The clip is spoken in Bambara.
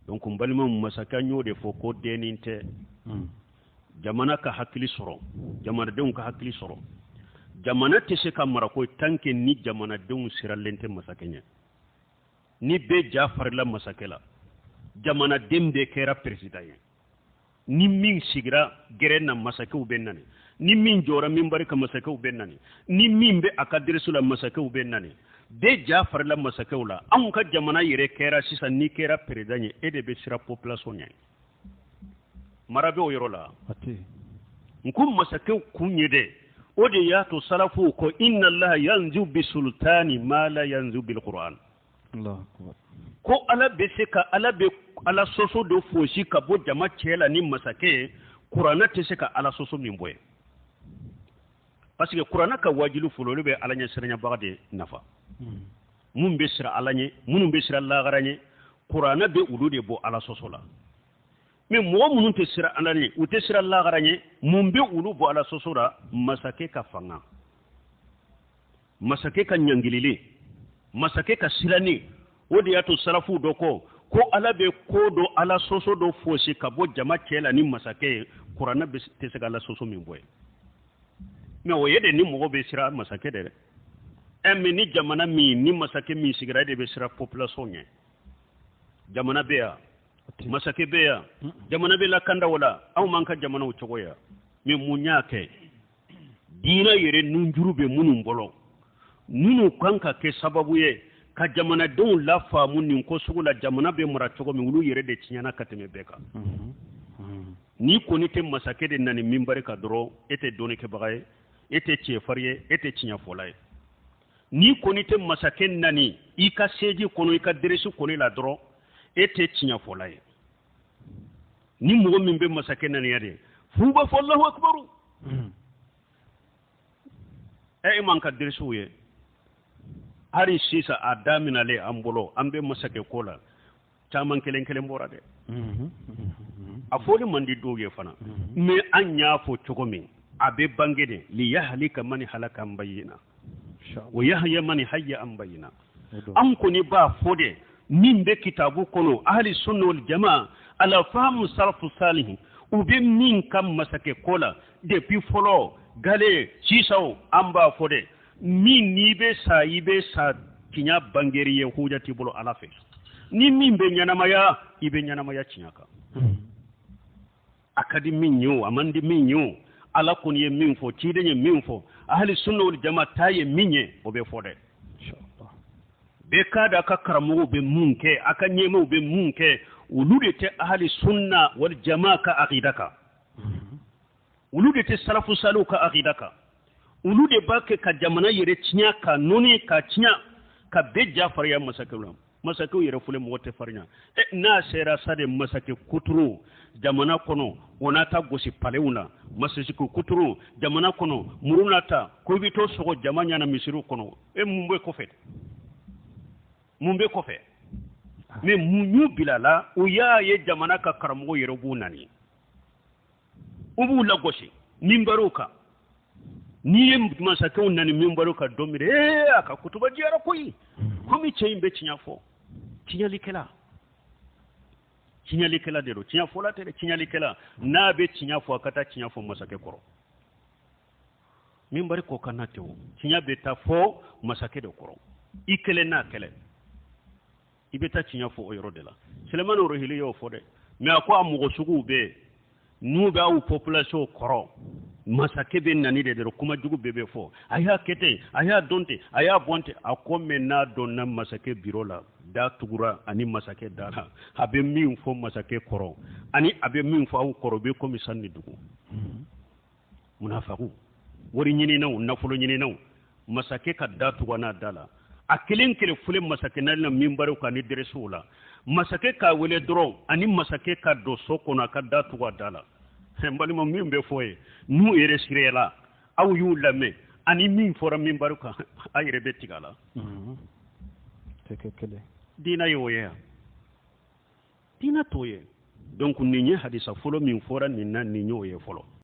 donc balima masaka nyode fo ko deninte jamana ka hakili soro jamana denw ka hakili soro jamana tɛ se ka mara ko tanke ni jamana denw siralen tɛ masakɛ ɲɛ ni bɛɛ ja farila masakɛ la jamana den bɛɛ kɛra président ye ni min sigira gɛrɛ na masakɛw bɛ nani ni min jɔra minbari ka masakɛw bɛ nani ni min bɛ a ka dirisu la masakɛw bɛ nani bɛɛ ja farila masakɛw la anw ka jamana yɛrɛ kɛra sisan ni kɛra président ye e de bɛ sira population ɲɛ mara bɛ o yɔrɔ la n ko masakɛw kun ye dɛ o de y'a to salafu ko inna allaha yanzu bi sultani ma la yanzu bil qur'an ko ala bɛ se ka ala bɛ ala soso do fosi ka bɔ jama cɛ la ni masakɛ ye kuranɛ tɛ se ka ala soso min bɔ ye parce que kuranɛ ka wajilu fɔlɔ olu bɛ ala ɲɛ siranɲɛbaga de nafa mun bɛ sira ala ɲɛ minnu bɛ sira lagara ɲɛ kuranɛ bɛ olu de bɔ ala soso la mais mɔgɔ minnu tɛ sira ala ɲɛ u tɛ sira lagara ɲɛ mun bɛ olu bɔ ala soso la masakɛ ka fanga masakɛ ka ɲangilili masakɛ ka siranni o de y'a to salafu dɔ ko ala bɛ ko do ala soso do fosi ka bɔ jama cɛ la ni masakɛ ye kuranɛ tɛ se ka ala soso min bɔ ye mais o ye de ni mɔgɔ bɛ sira masakɛ de dɛ mais ni jamana min ni masakɛ min sigira de bɛ sira population ɲɛ jamana bɛ yan masakɛ bɛ yan jamana bɛ lakanda o la anw m'an ka jamanaw cogoya mais mun y'a kɛ diinɛ yɛrɛ nunjuru bɛ minnu bolo minnu kan ka kɛ sababu ye ka jamanadenw lafaamu nin ko sugu la jamana bɛ mara cogo min olu yɛrɛ de tiɲɛna ka tɛmɛ bɛɛ kan ni kɔni tɛ masakɛ de nani minbari ka dɔrɔn e tɛ dɔnnikɛbaga ye e tɛ cɛfari ye e tɛ tiɲɛfɔla ye ni kɔni tɛ masakɛ nani i ka seji kɔnɔ i ka deresi kɔnɔ la dɔrɔn e tɛ tiɲɛfɔla ye ni mɔgɔ min bɛ masakɛ naniya de f'u b'a fɔ Allahu akbaru e man ka deresiw ye hari sisan a daminalen an bolo an bɛ masakɛ ko la caman kelen kelen bɔra dɛ a fɔli man di dɔw ye fana mais an y'a fɔ cogo min a bɛ bange de li yahlika man halaka an bayyina wa yahya man hayya an bayyina an kɔni b'a fɔ de min bɛ kitabu kɔnɔ ahli sunna wal jamaa ala fahmu salafu salih u bɛ min ka masakɛ ko la depuis fɔlɔ gale sisaw an b'a fɔ de min n'i bɛ sa i bɛ sa tiɲɛ bangeri ye hujja t'i bolo ala fɛ ni min bɛ ɲɛnamaya i bɛ ɲɛnamaya tiɲɛ kan a ka di min ye o a man di min ye o ala kɔni ye min fɔ ciden ye min fɔ ahli sunna wal jamaa ta ye min ye o bɛ fɔ dɛ bɛɛ k'a da a ka karamɔgɔw bɛ mun kɛ a ka ɲɛmaaw bɛ mun kɛ olu de tɛ ahli sunna wal jamaa ka aqida kan olu de tɛ salafu saliw ka aqida kan olu de b'a kɛ ka jamana yɛrɛ tiɲɛ ka nɔni ka tiɲɛ ka bɛɛ ja farinya masakɛw la masakɛw yɛrɛ fɔlen mɔgɔ tɛ farinya n'a sera sa de masakɛ kuturu jamana kɔnɔ o n'a ta gosi palew na masakɛ kuturu jamana kɔnɔ muru n'a ta ko i bɛ to sɔgɔ jama ɲana misiriw kɔnɔ mun bɛ kɔfɛ mun bɛ kɔfɛ mais mun y'u bila la u y'a ye jamana ka karamɔgɔ yɛrɛ b'u nani u b'u lagosi minbariw kan n'i ye masakɛw nani minbariw kan don min a ka kutuba diyara koyi komi cɛ in bɛ tiɲɛ fɔ tiɲɛlikɛla de don tiɲɛ fɔla tɛ dɛ tiɲɛlikɛla n'a bɛ tiɲɛ fɔ a ka taa tiɲɛ fɔ masakɛ kɔrɔ minbari ko kana tɛ o tiɲɛ bɛ taa fɔ masakɛ de kɔrɔ i kɛlɛ n'a kɛlɛ i bɛ taa tiɲɛ fɔ o yɔrɔ de la Sulemani Rohili y'o fɔ dɛ mais a ko a mɔgɔ suguw bɛ n'u bɛ aw population kɔrɔ masakɛ bɛ nani de dɔrɔn kuma jugu bɛɛ bɛ fɔ a y'a kɛ ten a y'a dɔn ten a y'a bɔn ten a ko mais n'a dɔnna masakɛ biro la da tugura ani masakɛ da la a bɛ min fɔ masakɛ kɔrɔ ani a bɛ min fɔ aw kɔrɔ bɛ komi san ni dugu munafaku wari ɲininaw nafolo ɲininaw masakɛ ka da tugu n'a da la a kelen kelen fɔlen masakɛ nali na minbariw kan ni deresiw la masakɛ k'a wele dɔrɔn ani masakɛ ka don so kɔnɔ a ka da tugu a da la n balima min bɛ fɔ ye n'u yɛrɛ sirayala aw y'u lamɛn ani min fɔra minbariw kan a yɛrɛ bɛ tigɛ a la diinɛ ye o ye yan diinɛ t'o ye donc nin ye hadisa fɔlɔ min fɔra nin na nin y'o ye fɔlɔ